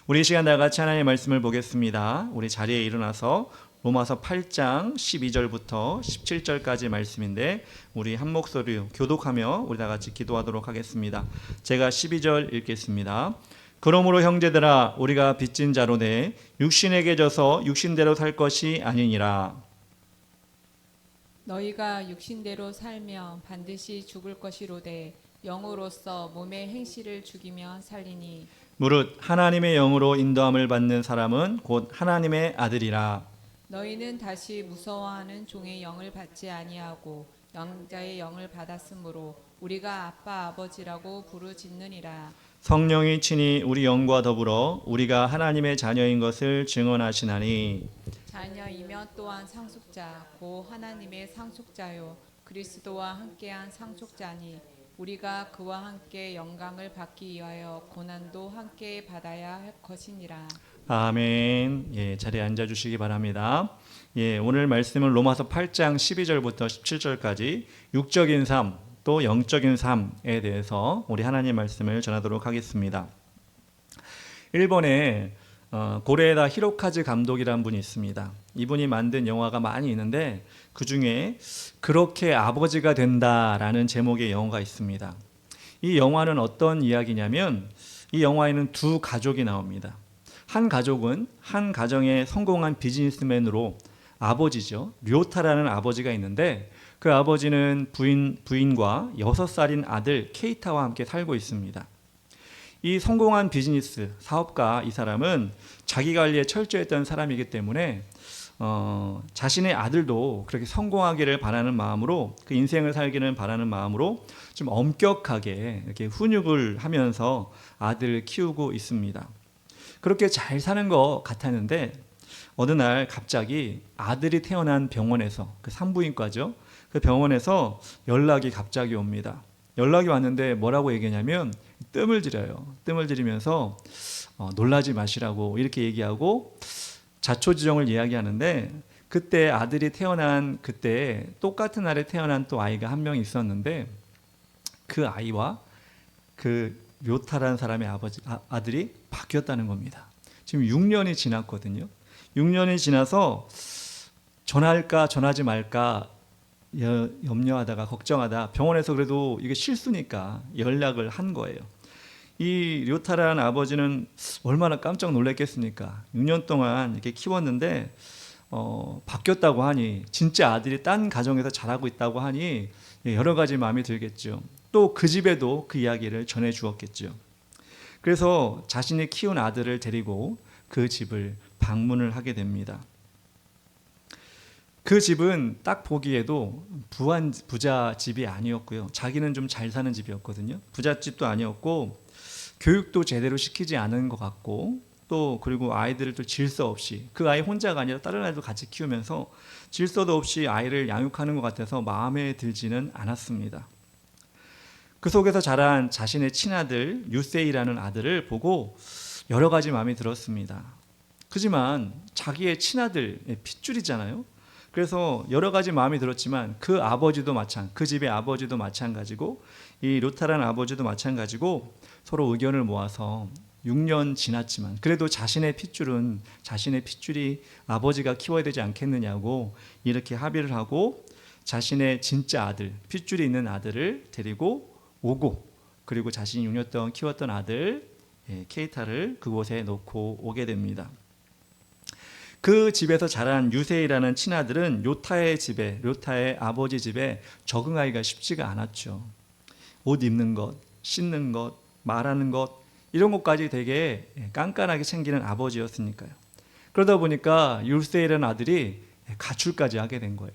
우리 이 시간 다 같이 하나님의 말씀을 보겠습니다. 우리 자리에 일어나서 로마서 8장 12절부터 17절까지 말씀인데 우리 한 목소리로 교독하며 우리 다 같이 기도하도록 하겠습니다. 제가 12절 읽겠습니다. 그러므로 형제들아 우리가 빚진 자로 내 육신에게 져서 육신대로 살 것이 아니니라. 너희가 육신대로 살면 반드시 죽을 것이로되 영으로서 몸의 행실을 죽이며 살리니 무릇 하나님의 영으로 인도함을 받는 사람은 곧 하나님의 아들이라. 너희는 다시 무서워하는 종의 영을 받지 아니하고 영자의 영을 받았으므로 우리가 아빠 아버지라고 부르짖느니라. 성령이 친히 우리 영과 더불어 우리가 하나님의 자녀인 것을 증언하시나니 자녀이면 또한 상속자 고 하나님의 상속자요 그리스도와 함께한 상속자니 우리가 그와 함께 영광을 받기 위하여 고난도 함께 받아야 할 것이니라. 아멘. 자리에 앉아주시기 바랍니다. 오늘 말씀은 로마서 8장 12절부터 17절까지 육적인 삶 또 영적인 삶에 대해서 우리 하나님 말씀을 전하도록 하겠습니다. 일본에 고레에다 히로카즈 감독이라는 분이 있습니다. 이분이 만든 영화가 많이 있는데 그 중에 그렇게 아버지가 된다라는 제목의 영화가 있습니다. 이 영화는 어떤 이야기냐면 이 영화에는 두 가족이 나옵니다. 한 가족은 한 가정의 성공한 비즈니스맨으로 아버지죠. 료타라는 아버지가 있는데 그 아버지는 부인과 6살인 아들 케이타와 함께 살고 있습니다. 이 성공한 비즈니스 사업가 이 사람은 자기 관리에 철저했던 사람이기 때문에 자신의 아들도 그렇게 성공하기를 바라는 마음으로 그 인생을 살기를 바라는 마음으로 좀 엄격하게 이렇게 훈육을 하면서 아들을 키우고 있습니다. 그렇게 잘 사는 것 같았는데 어느 날 갑자기 아들이 태어난 병원에서 그 산부인과죠. 그 병원에서 연락이 갑자기 옵니다. 연락이 왔는데 뭐라고 얘기하냐면 뜸을 들여요. 뜸을 들이면서 놀라지 마시라고 이렇게 얘기하고 자초지종을 이야기하는데 그때 아들이 태어난 그때 똑같은 날에 태어난 또 아이가 한 명 있었는데 그 아이와 그 료타라는 사람의 아들이 바뀌었다는 겁니다. 지금 6년이 지났거든요. 6년이 지나서 전할까 전하지 말까 염려하다가 걱정하다 병원에서 그래도 이게 실수니까 연락을 한 거예요. 이 료타라는 아버지는 얼마나 깜짝 놀랐겠습니까? 6년 동안 이렇게 키웠는데 바뀌었다고 하니 진짜 아들이 딴 가정에서 자라고 있다고 하니 여러 가지 마음이 들겠죠. 또 그 집에도 그 이야기를 전해 주었겠죠. 그래서 자신이 키운 아들을 데리고 그 집을 방문을 하게 됩니다. 그 집은 딱 보기에도 부자 집이 아니었고요. 자기는 좀 잘 사는 집이었거든요. 부잣집도 아니었고 교육도 제대로 시키지 않은 것 같고 또 그리고 아이들을 또 질서 없이 그 아이 혼자가 아니라 다른 아이도 같이 키우면서 질서도 없이 아이를 양육하는 것 같아서 마음에 들지는 않았습니다. 그 속에서 자란 자신의 친아들 유세이라는 아들을 보고 여러 가지 마음이 들었습니다. 하지만 자기의 친아들 핏줄이잖아요. 그래서 여러 가지 마음이 들었지만 그 아버지도 그 집의 아버지도 마찬가지고 이 료타라는 아버지도 마찬가지고 서로 의견을 모아서 6년 지났지만 그래도 자신의 핏줄이 아버지가 키워야 되지 않겠느냐고 이렇게 합의를 하고 자신의 진짜 아들, 핏줄이 있는 아들을 데리고 오고 그리고 자신이 6년 동안 키웠던 아들 케이타를 그곳에 놓고 오게 됩니다. 그 집에서 자란 유세이라는 친아들은 료타의 아버지 집에 적응하기가 쉽지가 않았죠. 옷 입는 것, 씻는 것, 말하는 것 이런 것까지 되게 깐깐하게 챙기는 아버지였으니까요. 그러다 보니까 유세이라는 아들이 가출까지 하게 된 거예요.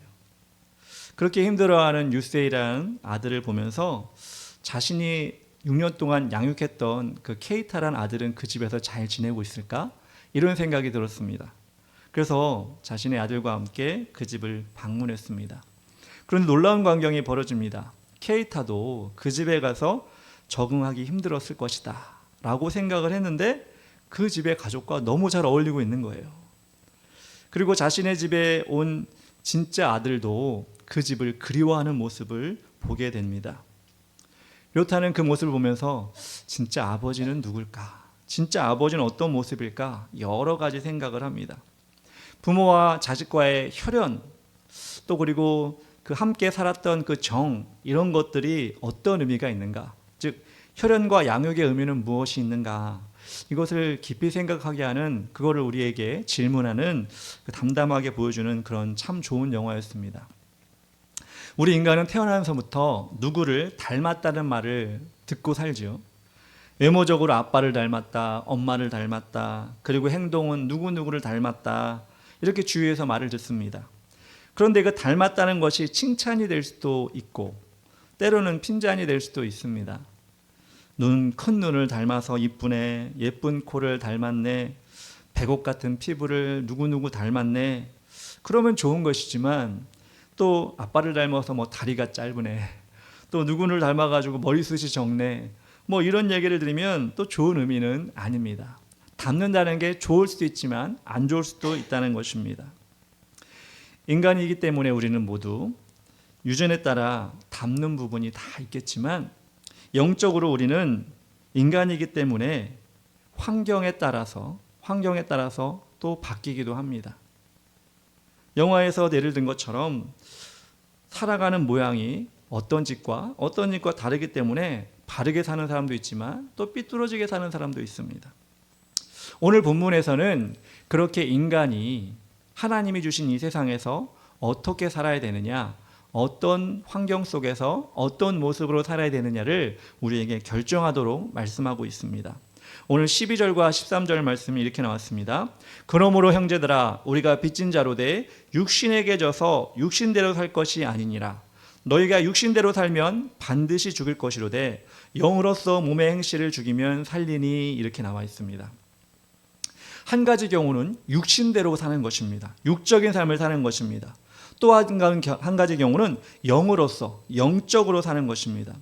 그렇게 힘들어하는 유세이라는 아들을 보면서 자신이 6년 동안 양육했던 그 케이타라는 아들은 그 집에서 잘 지내고 있을까? 이런 생각이 들었습니다. 그래서 자신의 아들과 함께 그 집을 방문했습니다. 그런데 놀라운 광경이 벌어집니다. 케이타도 그 집에 가서 적응하기 힘들었을 것이다 라고 생각을 했는데 그 집의 가족과 너무 잘 어울리고 있는 거예요. 그리고 자신의 집에 온 진짜 아들도 그 집을 그리워하는 모습을 보게 됩니다. 료타는 그 모습을 보면서 진짜 아버지는 누굴까? 진짜 아버지는 어떤 모습일까? 여러 가지 생각을 합니다. 부모와 자식과의 혈연, 또 그리고 그 함께 살았던 그 정, 이런 것들이 어떤 의미가 있는가? 즉 혈연과 양육의 의미는 무엇이 있는가? 이것을 깊이 생각하게 하는, 그거를 우리에게 질문하는, 담담하게 보여주는 그런 참 좋은 영화였습니다. 우리 인간은 태어나면서부터 누구를 닮았다는 말을 듣고 살죠. 외모적으로 아빠를 닮았다, 엄마를 닮았다, 그리고 행동은 누구누구를 닮았다, 이렇게 주위에서 말을 듣습니다. 그런데 그 닮았다는 것이 칭찬이 될 수도 있고 때로는 핀잔이 될 수도 있습니다. 큰 눈을 닮아서 이쁘네, 예쁜 코를 닮았네, 백옥 같은 피부를 누구누구 닮았네, 그러면 좋은 것이지만 또 아빠를 닮아서 뭐 다리가 짧으네, 또 누구를 닮아가지고 머리숱이 적네, 뭐 이런 얘기를 들으면 또 좋은 의미는 아닙니다. 닮는다는 게 좋을 수도 있지만 안 좋을 수도 있다는 것입니다. 인간이기 때문에 우리는 모두 유전에 따라 닮는 부분이 다 있겠지만 영적으로 우리는 인간이기 때문에 환경에 따라서 또 바뀌기도 합니다. 영화에서 예를 든 것처럼 살아가는 모양이 어떤 집과 다르기 때문에 바르게 사는 사람도 있지만 또 삐뚤어지게 사는 사람도 있습니다. 오늘 본문에서는 그렇게 인간이 하나님이 주신 이 세상에서 어떻게 살아야 되느냐, 어떤 환경 속에서 어떤 모습으로 살아야 되느냐를 우리에게 결정하도록 말씀하고 있습니다. 오늘 12절과 13절 말씀이 이렇게 나왔습니다. 그러므로 형제들아, 우리가 빚진 자로 돼 육신에게 져서 육신대로 살 것이 아니니라. 너희가 육신대로 살면 반드시 죽을 것이로되 영으로서 몸의 행실을 죽이면 살리니, 이렇게 나와 있습니다. 한 가지 경우는 육신대로 사는 것입니다. 육적인 삶을 사는 것입니다. 또 한 가지 경우는 영적으로 사는 것입니다.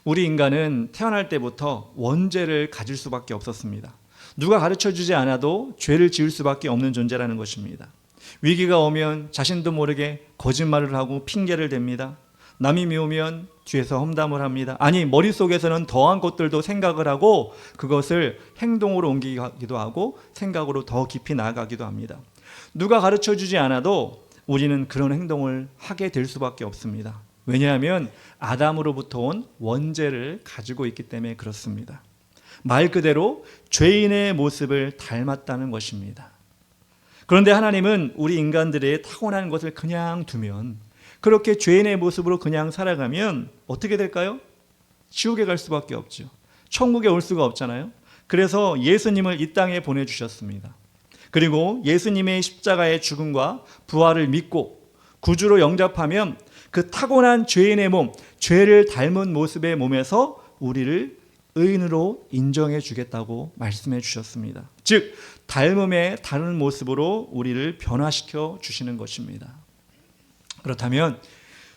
우리 인간은 태어날 때부터 원죄를 가질 수밖에 없었습니다. 누가 가르쳐주지 않아도 죄를 지을 수밖에 없는 존재라는 것입니다. 위기가 오면 자신도 모르게 거짓말을 하고 핑계를 댑니다. 남이 미우면 뒤에서 험담을 합니다. 아니, 머릿속에서는 더한 것들도 생각을 하고 그것을 행동으로 옮기기도 하고 생각으로 더 깊이 나아가기도 합니다. 누가 가르쳐주지 않아도 우리는 그런 행동을 하게 될 수밖에 없습니다. 왜냐하면 아담으로부터 온 원죄를 가지고 있기 때문에 그렇습니다. 말 그대로 죄인의 모습을 닮았다는 것입니다. 그런데 하나님은 우리 인간들의 타고난 것을 그냥 두면, 그렇게 죄인의 모습으로 그냥 살아가면 어떻게 될까요? 지옥에 갈 수밖에 없죠. 천국에 올 수가 없잖아요. 그래서 예수님을 이 땅에 보내주셨습니다. 그리고 예수님의 십자가의 죽음과 부활을 믿고 구주로 영접하면 그 타고난 죄인의 몸, 죄를 닮은 모습의 몸에서 우리를 의인으로 인정해 주겠다고 말씀해 주셨습니다. 즉 닮음의 다른 모습으로 우리를 변화시켜 주시는 것입니다. 그렇다면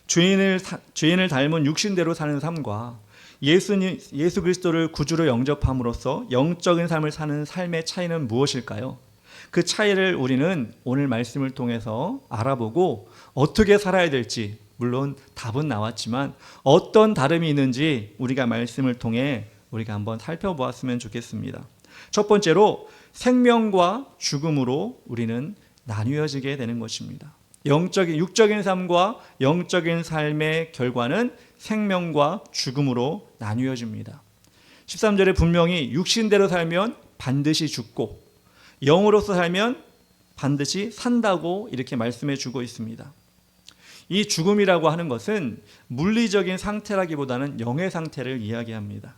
죄인을 닮은 육신대로 사는 삶과 예수 그리스도를 구주로 영접함으로써 영적인 삶을 사는 삶의 차이는 무엇일까요? 그 차이를 우리는 오늘 말씀을 통해서 알아보고 어떻게 살아야 될지, 물론 답은 나왔지만 어떤 다름이 있는지 우리가 말씀을 통해 우리가 한번 살펴보았으면 좋겠습니다. 첫 번째로 생명과 죽음으로 우리는 나뉘어지게 되는 것입니다. 육적인 삶과 영적인 삶의 결과는 생명과 죽음으로 나뉘어집니다. 13절에 분명히 육신대로 살면 반드시 죽고 영으로서 살면 반드시 산다고 이렇게 말씀해 주고 있습니다. 이 죽음이라고 하는 것은 물리적인 상태라기보다는 영의 상태를 이야기합니다.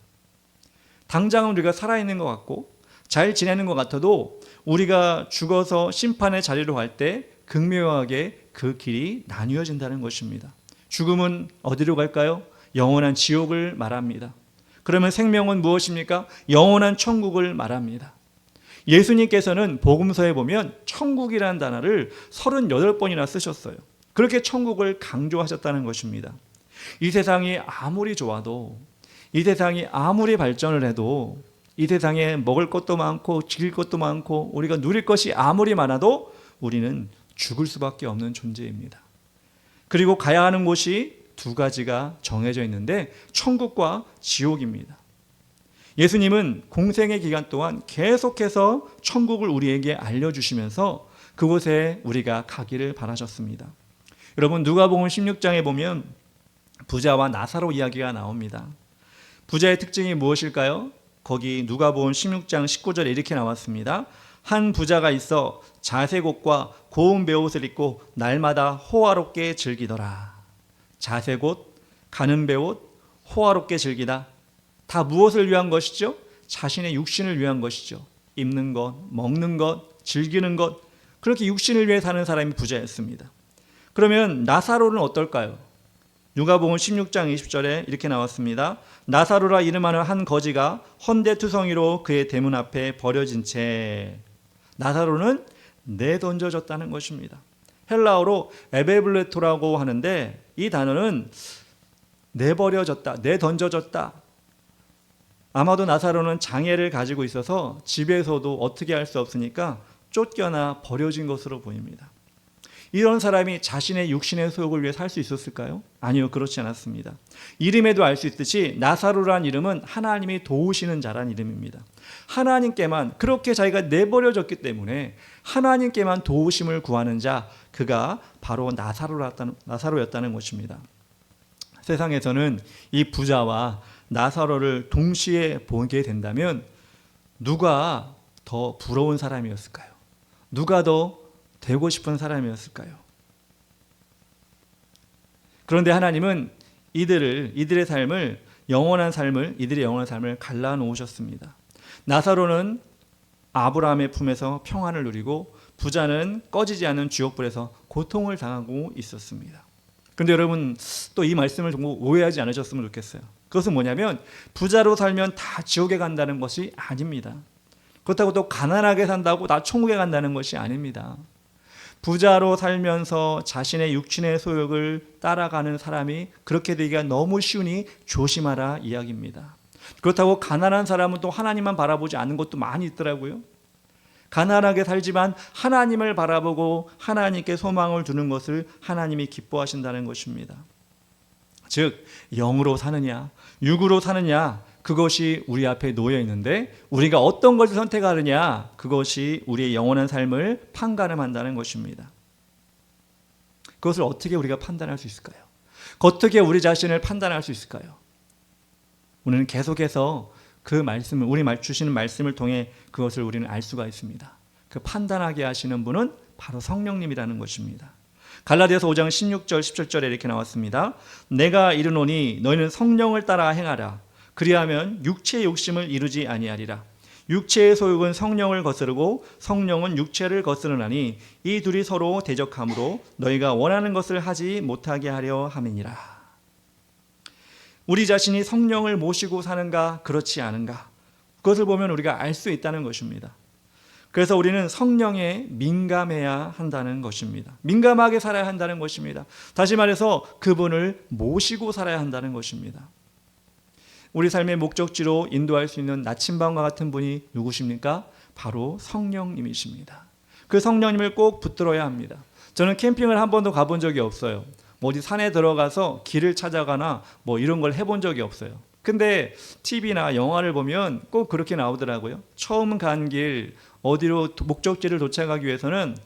당장은 우리가 살아있는 것 같고 잘 지내는 것 같아도 우리가 죽어서 심판의 자리로 갈 때 극명하게 그 길이 나뉘어진다는 것입니다. 죽음은 어디로 갈까요? 영원한 지옥을 말합니다. 그러면 생명은 무엇입니까? 영원한 천국을 말합니다. 예수님께서는 복음서에 보면 천국이라는 단어를 38번이나 쓰셨어요. 그렇게 천국을 강조하셨다는 것입니다. 이 세상이 아무리 좋아도, 이 세상이 아무리 발전을 해도, 이 세상에 먹을 것도 많고 즐길 것도 많고 우리가 누릴 것이 아무리 많아도 우리는 죽을 수밖에 없는 존재입니다. 그리고 가야 하는 곳이 두 가지가 정해져 있는데 천국과 지옥입니다. 예수님은 공생의 기간 동안 계속해서 천국을 우리에게 알려주시면서 그곳에 우리가 가기를 바라셨습니다. 여러분, 누가복음 16장에 보면 부자와 나사로 이야기가 나옵니다. 부자의 특징이 무엇일까요? 거기 누가복음 16장 19절에 이렇게 나왔습니다. 한 부자가 있어 자색 옷과 고운 베옷을 입고 날마다 호화롭게 즐기더라. 자색 옷, 가는 베옷, 호화롭게 즐기다. 다 무엇을 위한 것이죠? 자신의 육신을 위한 것이죠. 입는 것, 먹는 것, 즐기는 것, 그렇게 육신을 위해 사는 사람이 부자였습니다. 그러면 나사로는 어떨까요? 누가복음 16장 20절에 이렇게 나왔습니다. 나사로라 이름하는 한 거지가 헌데투성이로 그의 대문 앞에 버려진 채, 나사로는 내던져졌다는 것입니다. 헬라어로 에베블레토라고 하는데 이 단어는 내버려졌다, 내던져졌다. 아마도 나사로는 장애를 가지고 있어서 집에서도 어떻게 할 수 없으니까 쫓겨나 버려진 것으로 보입니다. 이런 사람이 자신의 육신의 소욕을 위해 살 수 있었을까요? 아니요, 그렇지 않았습니다. 이름에도 알 수 있듯이 나사로란 이름은 하나님이 도우시는 자란 이름입니다. 하나님께만, 그렇게 자기가 내버려졌기 때문에 하나님께만 도우심을 구하는 자, 그가 바로 나사로였다는 것입니다. 세상에서는 이 부자와 나사로를 동시에 보게 된다면 누가 더 부러운 사람이었을까요? 누가 더 되고 싶은 사람이었을까요? 그런데 하나님은 이들의 삶을, 이들의 영원한 삶을 갈라놓으셨습니다. 나사로는 아브라함의 품에서 평안을 누리고 부자는 꺼지지 않는 지옥불에서 고통을 당하고 있었습니다. 그런데 여러분, 또 이 말씀을 정말 오해하지 않으셨으면 좋겠어요. 그것은 뭐냐면 부자로 살면 다 지옥에 간다는 것이 아닙니다. 그렇다고 또 가난하게 산다고 다 천국에 간다는 것이 아닙니다. 부자로 살면서 자신의 육신의 소욕을 따라가는 사람이 그렇게 되기가 너무 쉬우니 조심하라 이야기입니다. 그렇다고 가난한 사람은 또 하나님만 바라보지 않는 것도 많이 있더라고요. 가난하게 살지만 하나님을 바라보고 하나님께 소망을 두는 것을 하나님이 기뻐하신다는 것입니다. 즉, 영으로 사느냐 육으로 사느냐, 그것이 우리 앞에 놓여 있는데 우리가 어떤 것을 선택하느냐, 그것이 우리의 영원한 삶을 판가름한다는 것입니다. 그것을 어떻게 우리가 판단할 수 있을까요? 어떻게 우리 자신을 판단할 수 있을까요? 오늘은 계속해서 그 말씀을, 주시는 말씀을 통해 그것을 우리는 알 수가 있습니다. 그 판단하게 하시는 분은 바로 성령님이라는 것입니다. 갈라디아서 5장 16절 17절에 이렇게 나왔습니다. 내가 이르노니 너희는 성령을 따라 행하라. 그리하면 육체의 욕심을 이루지 아니하리라. 육체의 소욕은 성령을 거스르고 성령은 육체를 거스르나니 이 둘이 서로 대적하므로 너희가 원하는 것을 하지 못하게 하려 함이니라. 우리 자신이 성령을 모시고 사는가 그렇지 않은가, 그것을 보면 우리가 알 수 있다는 것입니다. 그래서 우리는 성령에 민감해야 한다는 것입니다. 민감하게 살아야 한다는 것입니다. 다시 말해서 그분을 모시고 살아야 한다는 것입니다. 우리 삶의 목적지로 인도할 수 있는 나침반과 같은 분이 누구십니까? 바로 성령님이십니다. 그 성령님을 꼭 붙들어야 합니다. 저는 캠핑을 한 번도 가본 적이 없어요. 어디 산에 들어가서 길을 찾아가나 이런 걸 해본 적이 없어요. 근데 TV나 영화를 보면 꼭 그렇게 나오더라고요. 처음 간 길, 어디로 목적지를 도착하기 위해서는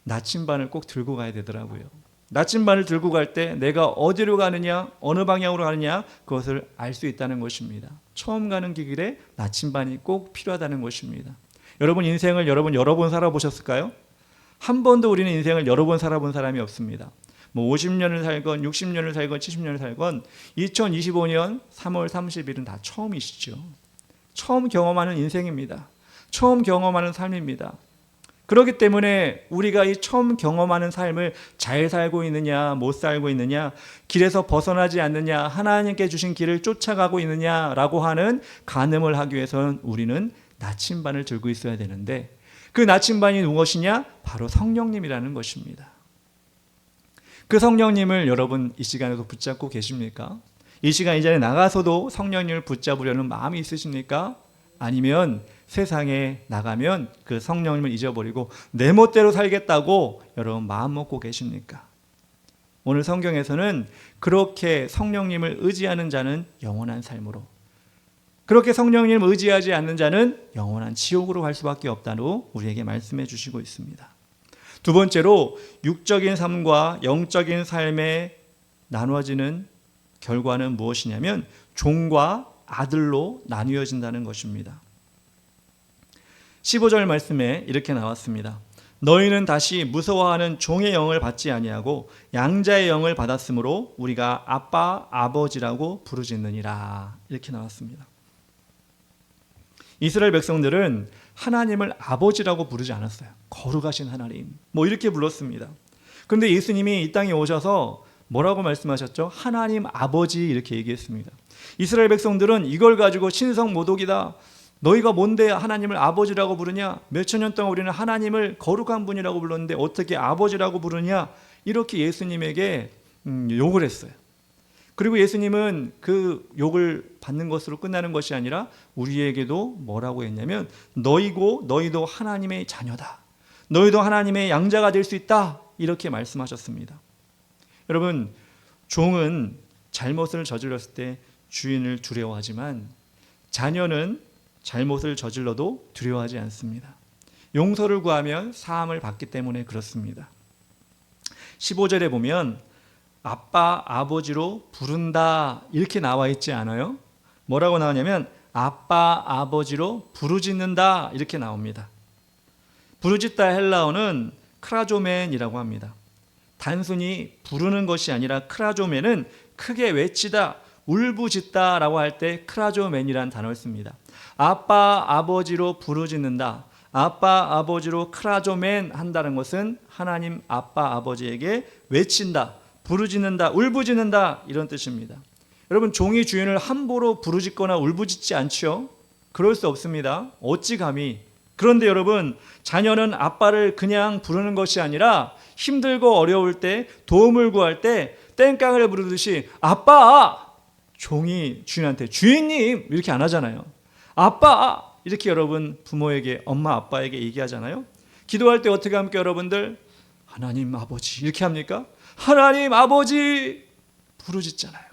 나침반을 꼭 들고 가야 되더라고요. 나침반을 들고 갈 때 내가 어디로 가느냐, 어느 방향으로 가느냐, 그것을 알 수 있다는 것입니다. 처음 가는 길에 나침반이 꼭 필요하다는 것입니다. 여러분 인생을 여러 번 살아보셨을까요? 한 번도 우리는 인생을 여러 번 살아본 사람이 없습니다. 50년을 살건 60년을 살건 70년을 살건 2025년 3월 30일은 다 처음이시죠. 처음 경험하는 인생입니다. 처음 경험하는 삶입니다. 그렇기 때문에 우리가 이 처음 경험하는 삶을 잘 살고 있느냐, 못 살고 있느냐, 길에서 벗어나지 않느냐, 하나님께 주신 길을 쫓아가고 있느냐라고 하는 가늠을 하기 위해서는 우리는 나침반을 들고 있어야 되는데, 그 나침반이 무엇이냐? 바로 성령님이라는 것입니다. 그 성령님을 여러분 이 시간에도 붙잡고 계십니까? 이 시간 이전에 나가서도 성령님을 붙잡으려는 마음이 있으십니까? 아니면 세상에 나가면 그 성령님을 잊어버리고 내 멋대로 살겠다고 여러분 마음 먹고 계십니까? 오늘 성경에서는 그렇게 성령님을 의지하는 자는 영원한 삶으로, 그렇게 성령님을 의지하지 않는 자는 영원한 지옥으로 갈 수밖에 없다고 우리에게 말씀해 주시고 있습니다. 두 번째로 육적인 삶과 영적인 삶에 나누어지는 결과는 무엇이냐면 종과 아들로 나뉘어진다는 것입니다. 15절 말씀에 이렇게 나왔습니다. 너희는 다시 무서워하는 종의 영을 받지 아니하고 양자의 영을 받았으므로 우리가 아빠 아버지라고 부르짖느니라. 이렇게 나왔습니다. 이스라엘 백성들은 하나님을 아버지라고 부르지 않았어요. 거룩하신 하나님 이렇게 불렀습니다. 그런데 예수님이 이 땅에 오셔서 뭐라고 말씀하셨죠? 하나님 아버지 이렇게 얘기했습니다. 이스라엘 백성들은 이걸 가지고 신성 모독이다. 너희가 뭔데 하나님을 아버지라고 부르냐? 몇천 년 동안 우리는 하나님을 거룩한 분이라고 불렀는데 어떻게 아버지라고 부르냐? 이렇게 예수님에게 욕을 했어요. 그리고 예수님은 그 욕을 받는 것으로 끝나는 것이 아니라 우리에게도 뭐라고 했냐면 너희도 하나님의 자녀다. 너희도 하나님의 양자가 될 수 있다. 이렇게 말씀하셨습니다. 여러분, 종은 잘못을 저질렀을 때 주인을 두려워하지만 자녀는 잘못을 저질러도 두려워하지 않습니다. 용서를 구하면 사함을 받기 때문에 그렇습니다. 15절에 보면 아빠 아버지로 부른다 이렇게 나와 있지 않아요? 뭐라고 나오냐면 아빠 아버지로 부르짖는다 이렇게 나옵니다. 부르짖다 헬라어는 크라조멘이라고 합니다. 단순히 부르는 것이 아니라 크라조멘은 크게 외치다, 울부짖다라고 할 때 크라조멘이라는 단어를 씁니다. 아빠 아버지로 부르짖는다, 아빠 아버지로 크라조멘 한다는 것은 하나님 아빠 아버지에게 외친다, 부르짖는다, 울부짖는다 이런 뜻입니다. 여러분, 종이 주인을 함부로 부르짖거나 울부짖지 않죠? 그럴 수 없습니다. 어찌 감히. 그런데 여러분, 자녀는 아빠를 그냥 부르는 것이 아니라 힘들고 어려울 때, 도움을 구할 때 땡깡을 부르듯이 아빠! 종이 주인한테 주인님! 이렇게 안 하잖아요. 아빠! 이렇게 여러분 부모에게, 엄마 아빠에게 얘기하잖아요. 기도할 때 어떻게 합니까 여러분들? 하나님 아버지 이렇게 합니까? 하나님 아버지 부르짖잖아요.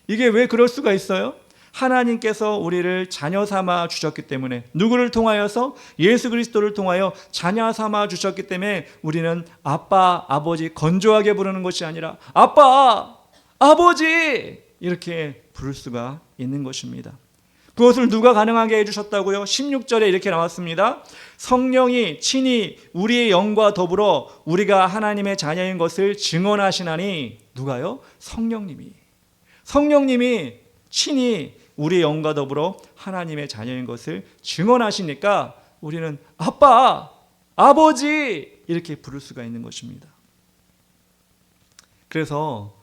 이게 왜 그럴 수가 있어요? 하나님께서 우리를 자녀 삼아 주셨기 때문에, 누구를 통하여서? 예수 그리스도를 통하여 자녀 삼아 주셨기 때문에 우리는 아빠 아버지 건조하게 부르는 것이 아니라 아빠 아버지 이렇게 부를 수가 있는 것입니다. 그것을 누가 가능하게 해주셨다고요? 16절에 이렇게 나왔습니다. 성령이 친히 우리의 영과 더불어 우리가 하나님의 자녀인 것을 증언하시나니. 누가요? 성령님이 친히 우리의 영과 더불어 하나님의 자녀인 것을 증언하시니까 우리는 아빠, 아버지 이렇게 부를 수가 있는 것입니다. 그래서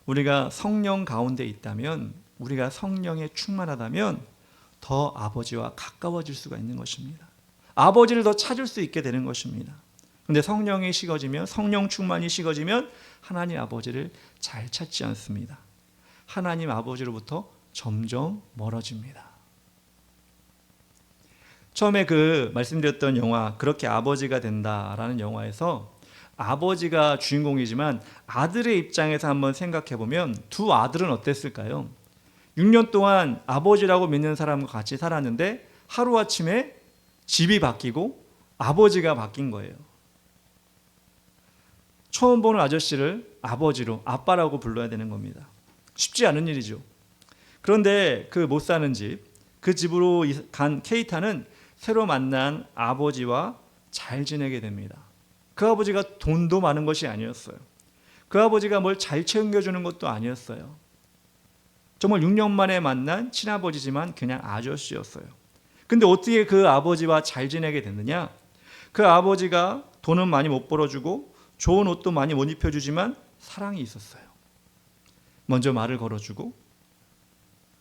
우리가 성령 가운데 있다면, 우리가 성령에 충만하다면 더 아버지와 가까워질 수가 있는 것입니다. 아버지를 더 찾을 수 있게 되는 것입니다. 그런데 성령이 식어지면, 성령 충만이 식어지면 하나님 아버지를 잘 찾지 않습니다. 하나님 아버지로부터 점점 멀어집니다. 처음에 말씀드렸던 영화 그렇게 아버지가 된다라는 영화에서 아버지가 주인공이지만 아들의 입장에서 한번 생각해 보면 두 아들은 어땠을까요? 6년 동안 아버지라고 믿는 사람과 같이 살았는데 하루아침에 집이 바뀌고 아버지가 바뀐 거예요. 처음 보는 아저씨를 아버지로, 아빠라고 불러야 되는 겁니다. 쉽지 않은 일이죠. 그런데 그 못 사는 집, 그 집으로 간 케이타는 새로 만난 아버지와 잘 지내게 됩니다. 그 아버지가 돈도 많은 것이 아니었어요. 그 아버지가 뭘 잘 챙겨주는 것도 아니었어요. 정말 6년 만에 만난 친아버지지만 그냥 아저씨였어요. 근데 어떻게 그 아버지와 잘 지내게 됐느냐? 그 아버지가 돈은 많이 못 벌어주고 좋은 옷도 많이 못 입혀주지만 사랑이 있었어요. 먼저 말을 걸어주고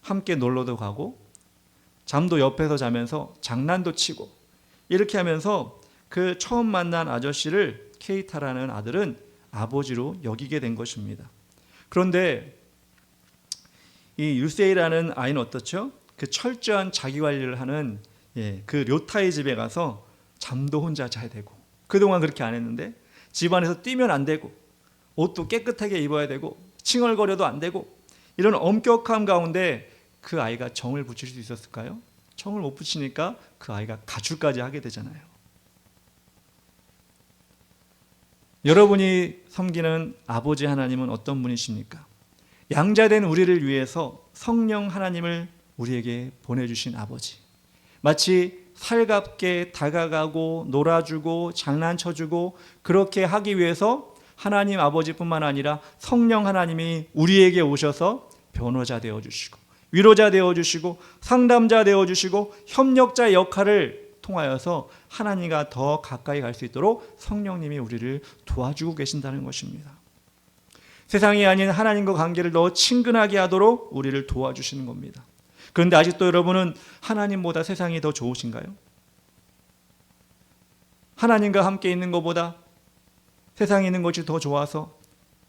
함께 놀러도 가고 잠도 옆에서 자면서 장난도 치고 이렇게 하면서 그 처음 만난 아저씨를 케이타라는 아들은 아버지로 여기게 된 것입니다. 그런데 이 유세이라는 아이는 어떻죠? 그 철저한 자기관리를 하는 그 료타의 집에 가서 잠도 혼자 자야 되고, 그동안 그렇게 안 했는데 집안에서 뛰면 안 되고 옷도 깨끗하게 입어야 되고 칭얼거려도 안 되고, 이런 엄격함 가운데 그 아이가 정을 붙일 수 있었을까요? 정을 못 붙이니까 그 아이가 가출까지 하게 되잖아요. 여러분이 섬기는 아버지 하나님은 어떤 분이십니까? 양자된 우리를 위해서 성령 하나님을 우리에게 보내주신 아버지. 마치 살갑게 다가가고 놀아주고 장난쳐주고 그렇게 하기 위해서 하나님 아버지뿐만 아니라 성령 하나님이 우리에게 오셔서 변호자 되어주시고 위로자 되어주시고 상담자 되어주시고 협력자 역할을 통하여서 하나님과 더 가까이 갈 수 있도록 성령님이 우리를 도와주고 계신다는 것입니다. 세상이 아닌 하나님과 관계를 더 친근하게 하도록 우리를 도와주시는 겁니다. 그런데 아직도 여러분은 하나님보다 세상이 더 좋으신가요? 하나님과 함께 있는 것보다 세상에 있는 것이 더 좋아서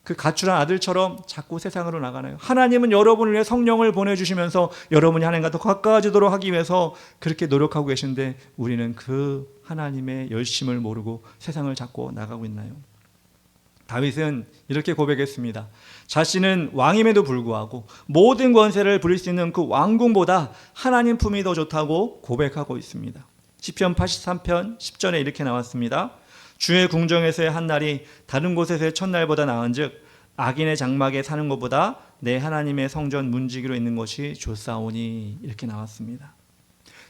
그 가출한 아들처럼 자꾸 세상으로 나가나요? 하나님은 여러분을 위해 성령을 보내주시면서 여러분이 하나님과 더 가까워지도록 하기 위해서 그렇게 노력하고 계신데 우리는 그 하나님의 열심을 모르고 세상을 잡고 나가고 있나요? 다윗은 이렇게 고백했습니다. 자신은 왕임에도 불구하고 모든 권세를 부릴 수 있는 그 왕궁보다 하나님 품이 더 좋다고 고백하고 있습니다. 시편 83편 10절에 이렇게 나왔습니다. 주의 궁정에서의 한 날이 다른 곳에서의 첫날보다 나은즉 악인의 장막에 사는 것보다 내 하나님의 성전 문지기로 있는 것이 좋사오니 이렇게 나왔습니다.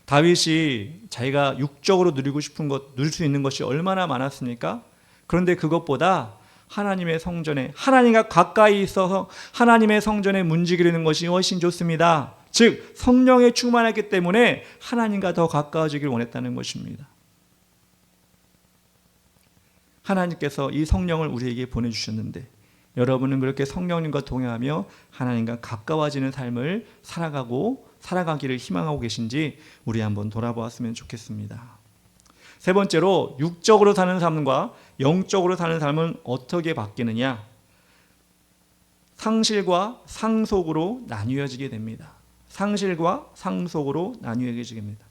다윗이 자기가 육적으로 누리고 싶은 것, 누릴 수 있는 것이 얼마나 많았습니까? 그런데 그것보다 하나님의 성전에 하나님과 가까이 있어서 하나님의 성전에 문지기로 있는 것이 훨씬 좋습니다. 즉 성령에 충만했기 때문에 하나님과 더 가까워지길 원했다는 것입니다. 하나님께서 이 성령을 우리에게 보내주셨는데 여러분은 그렇게 성령님과 동행하며 하나님과 가까워지는 삶을 살아가기를 희망하고 계신지 우리 한번 돌아보았으면 좋겠습니다. 세 번째로 육적으로 사는 삶과 영적으로 사는 삶은 어떻게 바뀌느냐? 상실과 상속으로 나뉘어지게 됩니다. 상실과 상속으로 나뉘어지게 됩니다.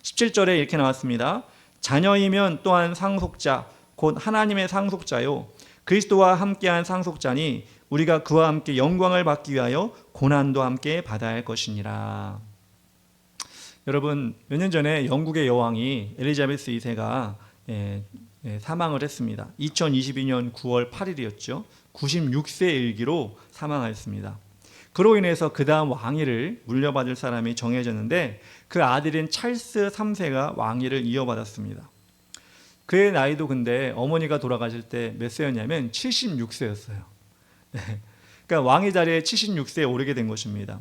17절에 이렇게 나왔습니다. 자녀이면 또한 상속자 곧 하나님의 상속자요 그리스도와 함께한 상속자니 우리가 그와 함께 영광을 받기 위하여 고난도 함께 받아야 할 것이니라. 여러분 몇 년 전에 영국의 여왕이 엘리자베스 2세가 사망을 했습니다. 2022년 9월 8일이었죠. 96세 일기로 사망하였습니다. 그로 인해서 그 다음 왕위를 물려받을 사람이 정해졌는데 그 아들인 찰스 3세가 왕위를 이어받았습니다. 그의 나이도 근데 어머니가 돌아가실 때 몇 세였냐면 76세였어요. 그러니까 왕위 자리에 76세에 오르게 된 것입니다.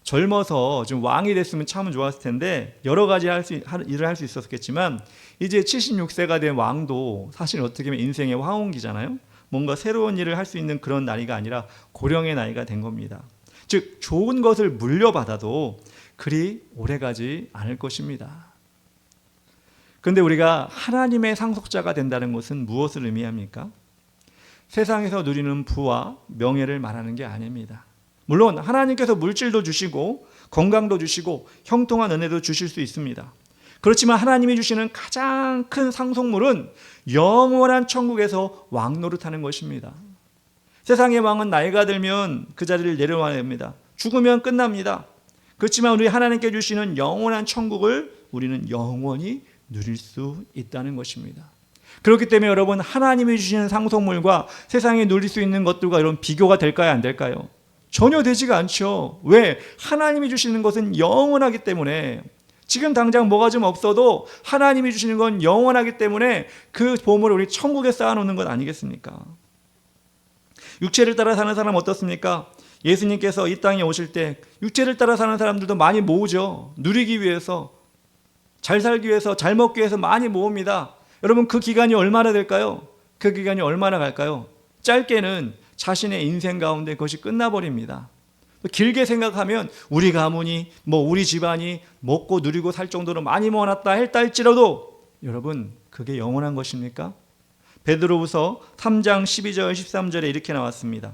젊어서 좀 왕이 됐으면 참 좋았을 텐데 여러 가지 일을 할 수 있었겠지만 이제 76세가 된 왕도 사실 어떻게 보면 인생의 황혼기잖아요. 뭔가 새로운 일을 할 수 있는 그런 나이가 아니라 고령의 나이가 된 겁니다. 즉 좋은 것을 물려받아도 그리 오래가지 않을 것입니다. 그런데 우리가 하나님의 상속자가 된다는 것은 무엇을 의미합니까? 세상에서 누리는 부와 명예를 말하는 게 아닙니다. 물론 하나님께서 물질도 주시고 건강도 주시고 형통한 은혜도 주실 수 있습니다. 그렇지만 하나님이 주시는 가장 큰 상속물은 영원한 천국에서 왕 노릇하는 것입니다. 세상의 왕은 나이가 들면 그 자리를 내려와야 합니다. 죽으면 끝납니다. 그렇지만 우리 하나님께 주시는 영원한 천국을 우리는 영원히 누릴 수 있다는 것입니다. 그렇기 때문에 여러분 하나님이 주시는 상속물과 세상에 누릴 수 있는 것들과 이런 비교가 될까요? 안 될까요? 전혀 되지가 않죠. 왜? 하나님이 주시는 것은 영원하기 때문에 지금 당장 뭐가 좀 없어도 하나님이 주시는 건 영원하기 때문에 그 보물을 우리 천국에 쌓아놓는 것 아니겠습니까? 육체를 따라 사는 사람 어떻습니까? 예수님께서 이 땅에 오실 때 육체를 따라 사는 사람들도 많이 모으죠. 누리기 위해서, 잘 살기 위해서, 잘 먹기 위해서 많이 모읍니다. 여러분 그 기간이 얼마나 될까요? 그 기간이 얼마나 갈까요? 짧게는 자신의 인생 가운데 그것이 끝나버립니다. 길게 생각하면 우리 가문이 우리 집안이 먹고 누리고 살 정도로 많이 모아놨다 할지라도 여러분 그게 영원한 것입니까? 베드로후서 3장 12절 13절에 이렇게 나왔습니다.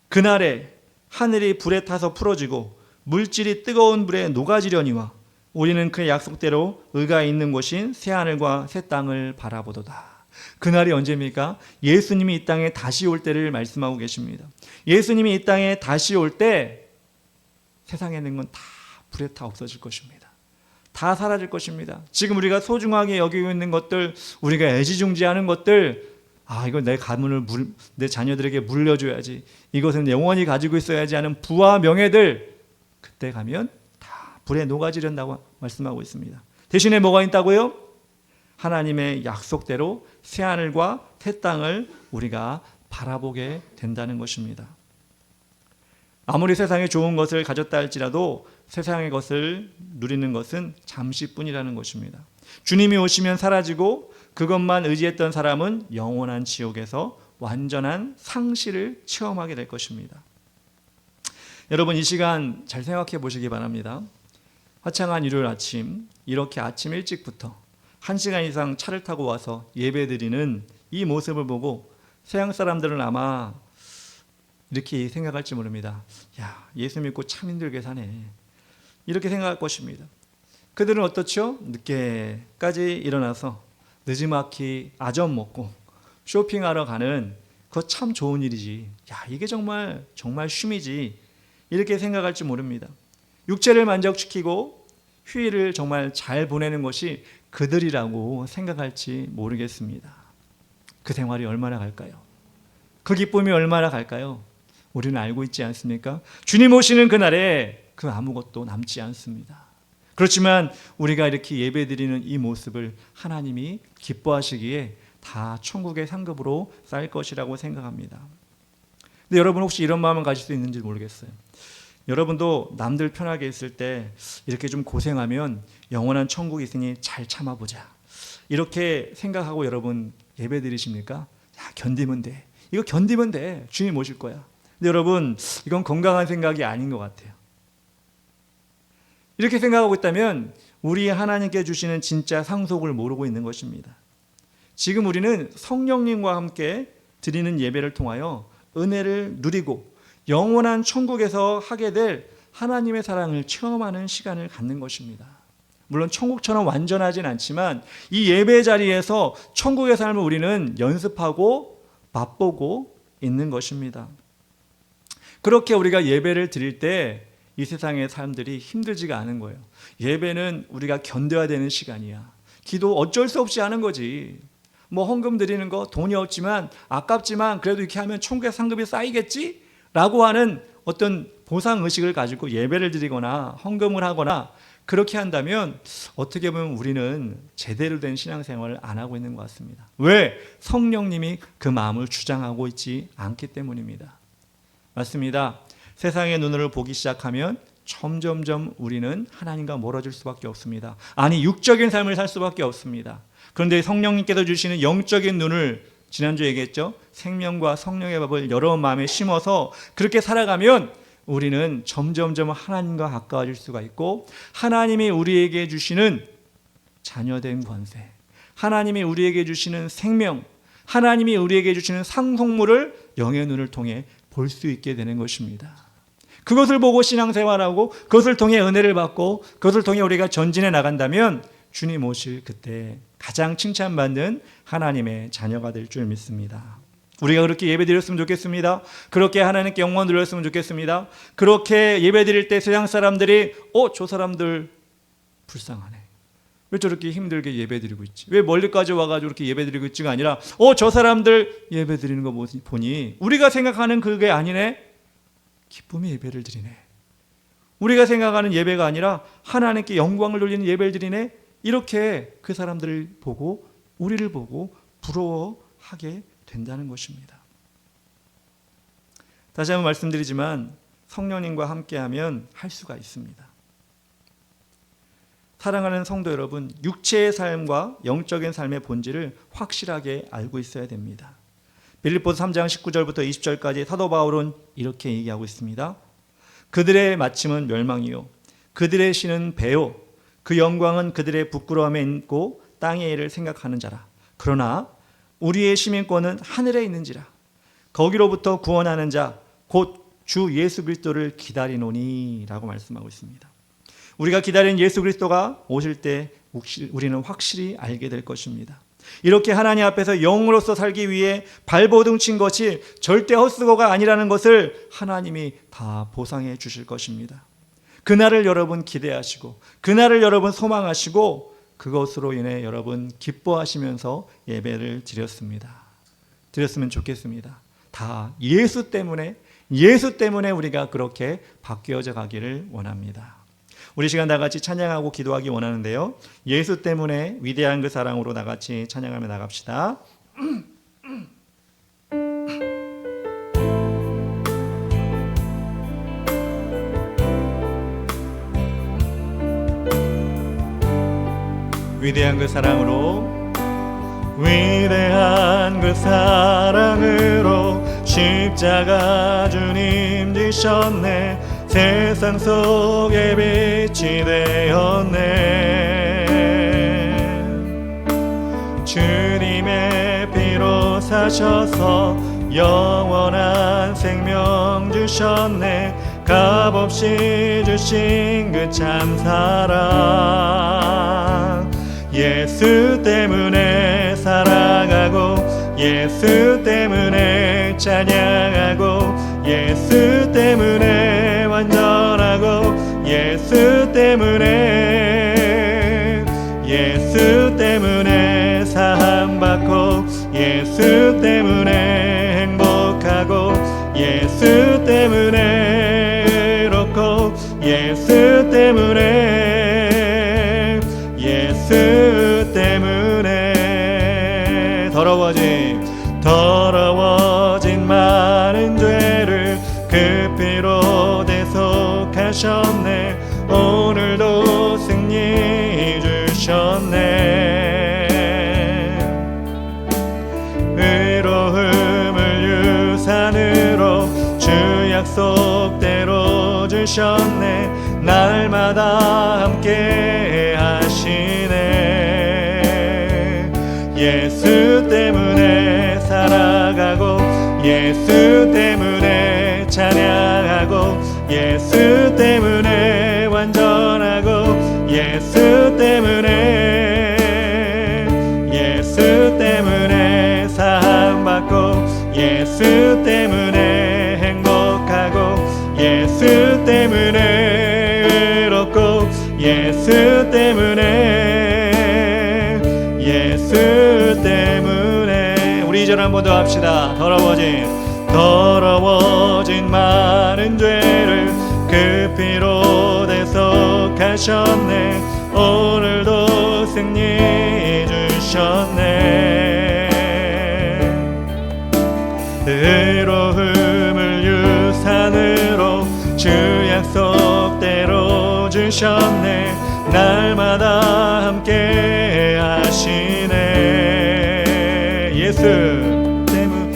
그날에 하늘이 불에 타서 풀어지고 물질이 뜨거운 불에 녹아지려니와 우리는 그 약속대로 의가 있는 곳인 새하늘과 새 땅을 바라보도다. 그날이 언제입니까? 예수님이 이 땅에 다시 올 때를 말씀하고 계십니다. 예수님이 이 땅에 다시 올 때 세상에 있는 건 다 불에 타 없어질 것입니다. 다 사라질 것입니다. 지금 우리가 소중하게 여기고 있는 것들, 우리가 애지중지하는 것들, 이거 내 가문을 내 자녀들에게 물려줘야지, 이것은 영원히 가지고 있어야지 하는 부와 명예들, 그때 가면 다 불에 녹아지른다고 말씀하고 있습니다. 대신에 뭐가 있다고요? 하나님의 약속대로 새하늘과 새 땅을 우리가 바라보게 된다는 것입니다. 아무리 세상에 좋은 것을 가졌다 할지라도 세상의 것을 누리는 것은 잠시뿐이라는 것입니다. 주님이 오시면 사라지고 그것만 의지했던 사람은 영원한 지옥에서 완전한 상실을 체험하게 될 것입니다. 여러분, 이 시간 잘 생각해 보시기 바랍니다. 화창한 일요일 아침, 이렇게 아침 일찍부터 1시간 이상 차를 타고 와서 예배드리는 이 모습을 보고 서양 사람들은 아마 이렇게 생각할지 모릅니다. 야, 예수 믿고 참 힘들게 사네, 이렇게 생각할 것입니다. 그들은 어떻죠? 늦게까지 일어나서 느지막이 아점 먹고 쇼핑하러 가는, 그거 참 좋은 일이지, 야, 이게 정말 쉼이지, 이렇게 생각할지 모릅니다. 육체를 만족시키고 휴일을 정말 잘 보내는 것이 그들이라고 생각할지 모르겠습니다. 그 생활이 얼마나 갈까요? 그 기쁨이 얼마나 갈까요? 우리는 알고 있지 않습니까? 주님 오시는 그날에 그 아무것도 남지 않습니다. 그렇지만 우리가 이렇게 예배드리는 이 모습을 하나님이 기뻐하시기에 다 천국의 상급으로 쌓일 것이라고 생각합니다. 근데 여러분, 혹시 이런 마음을 가질 수 있는지 모르겠어요. 여러분도 남들 편하게 있을 때 이렇게 좀 고생하면 영원한 천국이 있으니 잘 참아보자, 이렇게 생각하고 여러분 예배 드리십니까? 야, 견디면 돼, 이거 견디면 돼, 주님 오실 거야. 근데 여러분, 이건 건강한 생각이 아닌 것 같아요. 이렇게 생각하고 있다면 우리 하나님께 주시는 진짜 상속을 모르고 있는 것입니다. 지금 우리는 성령님과 함께 드리는 예배를 통하여 은혜를 누리고 영원한 천국에서 하게 될 하나님의 사랑을 체험하는 시간을 갖는 것입니다. 물론 천국처럼 완전하진 않지만 이 예배 자리에서 천국의 삶을 우리는 연습하고 맛보고 있는 것입니다. 그렇게 우리가 예배를 드릴 때 이 세상의 사람들이 힘들지가 않은 거예요. 예배는 우리가 견뎌야 되는 시간이야. 기도 어쩔 수 없이 하는 거지. 뭐 헌금 드리는 거 돈이 없지만 아깝지만 그래도 이렇게 하면 천국의 상급이 쌓이겠지? 라고 하는 어떤 보상의식을 가지고 예배를 드리거나 헌금을 하거나 그렇게 한다면 어떻게 보면 우리는 제대로 된 신앙생활을 안 하고 있는 것 같습니다. 왜? 성령님이 그 마음을 주장하고 있지 않기 때문입니다. 맞습니다. 세상의 눈으로 보기 시작하면 점점점 우리는 하나님과 멀어질 수밖에 없습니다. 아니, 육적인 삶을 살 수밖에 없습니다. 그런데 성령님께서 주시는 영적인 눈을, 지난주에 얘기했죠. 생명과 성령의 밥을 여러분 마음에 심어서 그렇게 살아가면 우리는 점점점 하나님과 가까워질 수가 있고, 하나님이 우리에게 주시는 자녀된 권세, 하나님이 우리에게 주시는 생명, 하나님이 우리에게 주시는 상속물을 영의 눈을 통해 볼 수 있게 되는 것입니다. 그것을 보고 신앙생활하고 그것을 통해 은혜를 받고 그것을 통해 우리가 전진해 나간다면 주님 오실 그때 가장 칭찬받는 하나님의 자녀가 될 줄 믿습니다. 우리가 그렇게 예배드렸으면 좋겠습니다. 그렇게 하나님께 영광 드렸으면 좋겠습니다. 그렇게 예배드릴 때 세상 사람들이 저 사람들 불쌍하네, 왜 저렇게 힘들게 예배드리고 있지, 왜 멀리까지 와가지고 이렇게 예배드리고 있지가 아니라 저 사람들 예배드리는 거 보니 우리가 생각하는 그게 아니네, 기쁨의 예배를 드리네, 우리가 생각하는 예배가 아니라 하나님께 영광을 돌리는 예배를 드리네, 이렇게 그 사람들을 보고 우리를 보고 부러워하게 된다는 것입니다. 다시 한번 말씀드리지만 성령님과 함께하면 할 수가 있습니다. 사랑하는 성도 여러분, 육체의 삶과 영적인 삶의 본질을 확실하게 알고 있어야 됩니다. 빌립보서 3장 19절부터 20절까지 사도 바울은 이렇게 얘기하고 있습니다. 그들의 마침은 멸망이요, 그들의 신은 배요, 그 영광은 그들의 부끄러움에 있고 땅의 일을 생각하는 자라. 그러나 우리의 시민권은 하늘에 있는지라. 거기로부터 구원하는 자 곧 주 예수 그리스도를 기다리노니 라고 말씀하고 있습니다. 우리가 기다리는 예수 그리스도가 오실 때 우리는 확실히 알게 될 것입니다. 이렇게 하나님 앞에서 영으로서 살기 위해 발버둥 친 것이 절대 헛수고가 아니라는 것을 하나님이 다 보상해 주실 것입니다. 그날을 여러분 기대하시고 그날을 여러분 소망하시고 그것으로 인해 여러분 기뻐하시면서 예배를 드렸으면 좋겠습니다. 다 예수 때문에 우리가 그렇게 바뀌어져 가기를 원합니다. 우리 시간 다 같이 찬양하고 기도하기 원하는데요. 예수 때문에 위대한 그 사랑으로 다 같이 찬양하며 나갑시다. 위대한 그 사랑으로 위대한 그 사랑으로 십자가 주님 지셨네. 세상 속에 빛이 되었네. 주님의 피로 사셔서 영원한 생명 주셨네. 값없이 주신 그 참사랑 예수 때문에 살아가고 예수 때문에 찬양하고 예수 때문에 완전하고 예수 때문에 사함받고 예수 때문에 행복하고 예수 때문에 의롭고 예수 때문에 더러워진 많은 죄를 그 피로 대속하셨네. 오늘도 승리 주셨네. 의로움을 유산으로 주 약속대로 주셨네. 날마다 함께 하시네. 예수 때문에 살아가고 예수 때문에 찬양하고 예수 때문에 완전하고 예수 때문에 사함받고 예수 때문에 행복하고 예수 때문에 의롭고 예수 때문에 우리 2절 한 번 더 합시다. 더러워진 많은 죄를 그 피로 대속하셨네. 오늘도 승리 주셨네. 의로움을 유산으로 주 약속대로 주셨네. 날마다 함께 하시네. 예수 때문에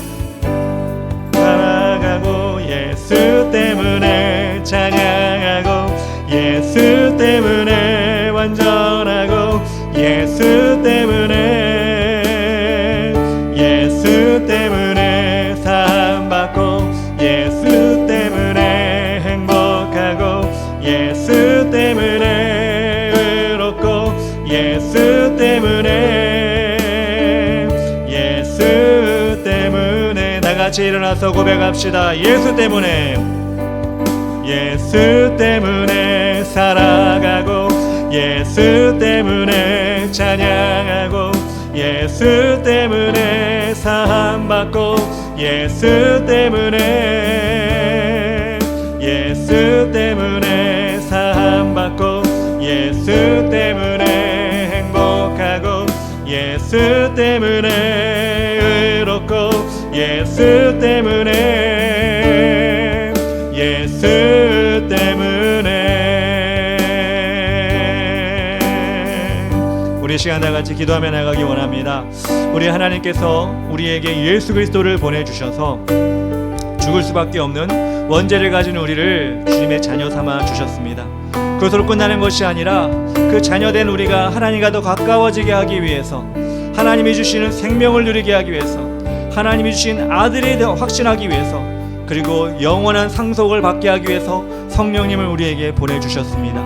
살아가고 예수 때문에 찬양하고 예수 때문에 완전하고 예수 때문에 사함받고 예수 때문에 행복하고 예수 때문에 의롭고 예수 때문에 다같이 일어나서 고백합시다. 예수 때문에 살아가고 예수 때문에 찬양하고 예수 때문에 사함받고 예수 때문에 사함받고 예수 때문에 행복하고 예수 때문에 의롭고 예수 때문에 우리 시간 다 같이 기도하며 나가기 원합니다. 우리 하나님께서 우리에게 예수 그리스도를 보내주셔서 죽을 수밖에 없는 원죄를 가진 우리를 주님의 자녀 삼아 주셨습니다. 그것으로 끝나는 것이 아니라 그 자녀된 우리가 하나님과 더 가까워지게 하기 위해서, 하나님이 주시는 생명을 누리게 하기 위해서, 하나님이 주신 아들이 더 확신하기 위해서, 그리고 영원한 상속을 받게 하기 위해서 성령님을 우리에게 보내주셨습니다.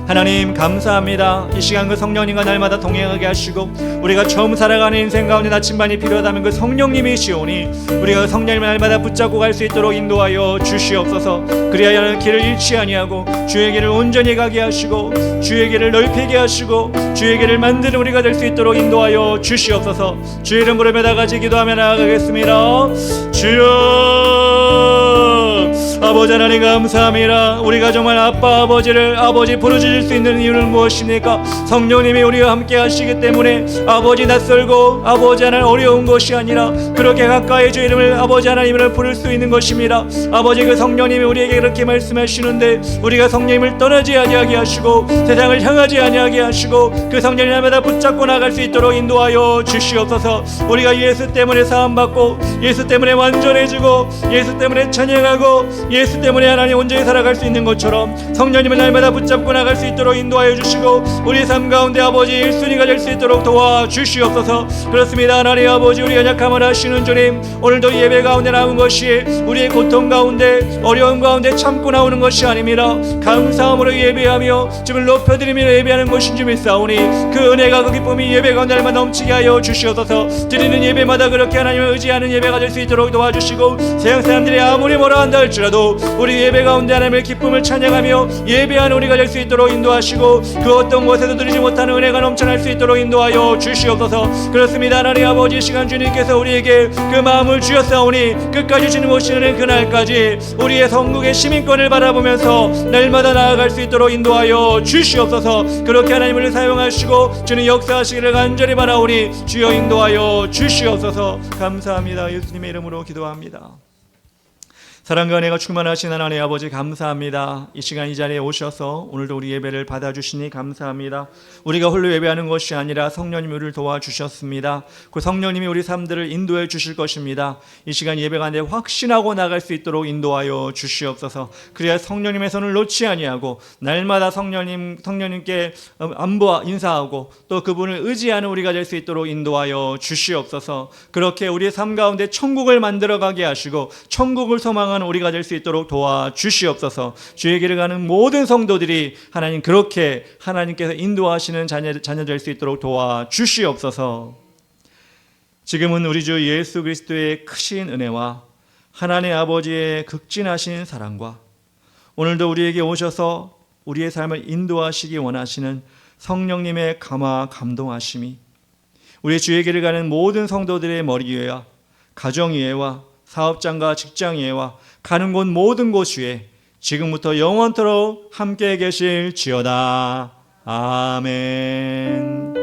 하나님 감사합니다. 이 시간 그 성령님과 날마다 동행하게 하시고 우리가 처음 살아가는 인생 가운데 나침반이 필요하다면 그 성령님이시오니 우리가 그 성령님을 날마다 붙잡고 갈 수 있도록 인도하여 주시옵소서. 그리하여 길을 잃지 아니하고 주의 길을 온전히 가게 하시고 주의 길을 넓히게 하시고 주의 길을 만드는 우리가 될 수 있도록 인도하여 주시옵소서. 주의 이름 부르며 다같이 기도하며 나아가겠습니다. 주여, 아버지 하나님 감사합니다. 우리가 정말 아빠 아버지를 아버지 부르짖을 수 있는 이유는 무엇입니까? 성령님이 우리와 함께 하시기 때문에 아버지 낯설고 아버지 하나님 어려운 것이 아니라 그렇게 가까이 주 이름을 아버지 하나님을 부를 수 있는 것입니다. 아버지 그 성령님이 우리에게 그렇게 말씀하시는데 우리가 성령님을 떠나지 아니하게 하시고 세상을 향하지 아니하게 하시고 그 성령님 날마다 붙잡고 나갈 수 있도록 인도하여 주시옵소서. 우리가 예수 때문에 사함받고 예수 때문에 완전해지고 예수 때문에 찬양하고 예수 때문에 하나님 온전히 살아갈 수 있는 것처럼 성령님을 날마다 붙잡고 나갈 수 있도록 인도하여 주시고 우리의 삶 가운데 아버지 1순위가 될 수 있도록 도와주시옵소서. 그렇습니다. 하나님 아버지, 우리가 약함을 하시는 주님, 오늘도 예배 가운데 나온 것이 우리의 고통 가운데 어려움 가운데 참고 나오는 것이 아닙니다. 감사함으로 예배하며 주를 높여드리며 예배하는 것인 줄 믿사오니 그 은혜가 그 기쁨이 예배 가운데 날마다 넘치게 하여 주시옵소서. 드리는 예배마다 그렇게 하나님을 의지하는 예배가 될 수 있도록 도와주시고 세상 사람들이 아무리 뭐라 한다 할지라도 우리 예배 가운데 하나님의 기쁨을 찬양하며 예배하는 우리가 될 수 있도록 인도하시고 그 어떤 곳에도 누리지 못하는 은혜가 넘쳐날 수 있도록 인도하여 주시옵소서. 그렇습니다. 하나님 아버지, 시간 주님께서 우리에게 그 마음을 주셨사오니 끝까지 주님 오시는 그날까지 우리의 성국의 시민권을 바라보면서 날마다 나아갈 수 있도록 인도하여 주시옵소서. 그렇게 하나님을 사용하시고 주님 역사하시기를 간절히 바라오니 주여 인도하여 주시옵소서. 감사합니다. 예수님의 이름으로 기도합니다. 사랑과 은혜가 충만하신 하나님 아버지 감사합니다. 이 시간 이 자리에 오셔서 오늘도 우리 예배를 받아주시니 감사합니다. 우리가 홀로 예배하는 것이 아니라 성령님이 우리를 도와주셨습니다. 그 성령님이 우리 삶들을 인도해 주실 것입니다. 이 시간 예배 가운데 확신하고 나갈 수 있도록 인도하여 주시옵소서. 그래야 성령님의 손을 놓지 아니하고 날마다 성령님께 안부와 인사하고 또 그분을 의지하는 우리가 될 수 있도록 인도하여 주시옵소서. 그렇게 우리의 삶 가운데 천국을 만들어가게 하시고 천국을 소망하는 우리가 될 수 있도록 도와주시옵소서. 주의 길을 가는 모든 성도들이 하나님 그렇게 하나님께서 인도하시는 자녀 될 수 있도록 도와주시옵소서. 지금은 우리 주 예수 그리스도의 크신 은혜와 하나님 아버지의 극진하신 사랑과 오늘도 우리에게 오셔서 우리의 삶을 인도하시기 원하시는 성령님의 감화 감동하심이 우리 주의 길을 가는 모든 성도들의 머리 위에와 가정 위에와 사업장과 직장 위에와 가는 곳 모든 곳 위에 지금부터 영원토록 함께 계실지어다. 아멘.